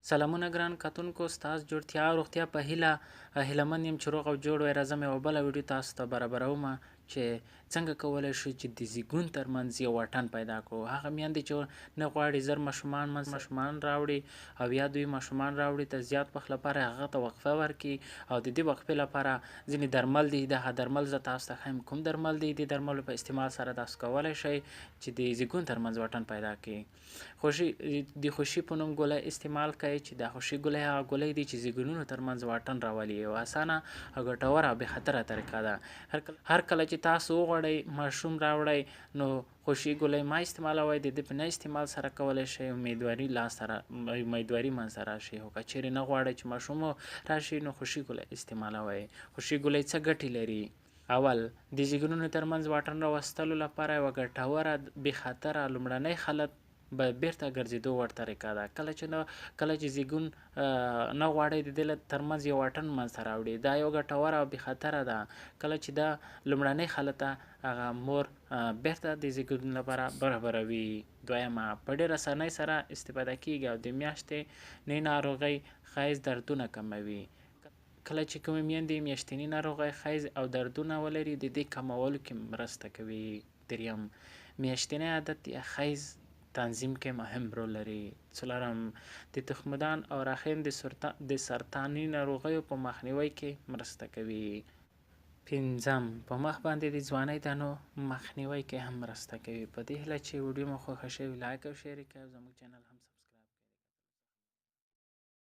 سلامونه ګران کتونکو، ستاسو جوړتیا او روغتیا په هیله من یم چې روغ او جوړ وئ. راځم یوه بله ویډیو تاسو ته برابرومه چې څنګه کولی شو چې د زیږون ترمنځ یو واټن پیدا کړو. هغه میندې چې نه غواړي زر ماشومان راوړي او یا دوی ماشومان راوړي د زیات وخت لپاره هغه ته وقفه ورکړي او د دې وقفې لپاره ځینې درمل دي. دغه درمل زه تاسو ته ښیم کوم درمل دي. د درملو په استعمال سره تاسو کولی شئ چې د زیږون ترمنځ واټن پیدا کړي. د خوشي په نوم ګولۍ استعمال کړئ چې د خوشي ګولۍ هغه ګولۍ دي چې زیږونونو ترمنځ واټن راولي. یو اسانه او ګټوره او بې خطره طریقه ده. هر کله چې تاسو وغواړئ ماشوم راوړئ نو خوشي ګولۍ مه استعمالوئ. د دې په نه استعمال سره کولی شئ امیدواري منځته راشي. خو که چیرې نه غواړئ چې ماشوم راشي نو خوشي ګولۍ استعمالوئ. خوشي ګولۍ څه ګټې لري؟ اول، د زیږونونو ترمنځ واټن راوستلو لپاره یوه ګټوره بې خطره لومړنی خلط به بیرته ګرځېدو وړ طریقه ده. کله چې زیږون نه غواړئ د دې ترمنځ یو واټن منځته راوړي، دا یو ګټوره او بې خطره ده. کله چې دا لومړنۍ خلطه هغه مور بیرته د زیږون لپاره برابروي. دویمه، په ډېر اسانۍ سره استفاده کیږي او د میاشتنۍ ناروغۍ ښایست دردونه کموي. کله چې کومې میندې میاشتني ناروغۍ ښایست او دردونه ولري د دې کمولو کې مرسته کوي. دریم، میاشتنی عادت یا ښایست تنظیم کې مهم رول لري. څلورم، د تخمدان او رحم د سرطاني ناروغیو په مخنیوي کې مرسته کوي. پنځم، په مخ باندې د ځوانۍ دانو مخنیوي کې هم مرسته کوي. په دې هیله چې ویډیو مو خوښه شوې لایک او شیر کړئ او زموږ چینل هم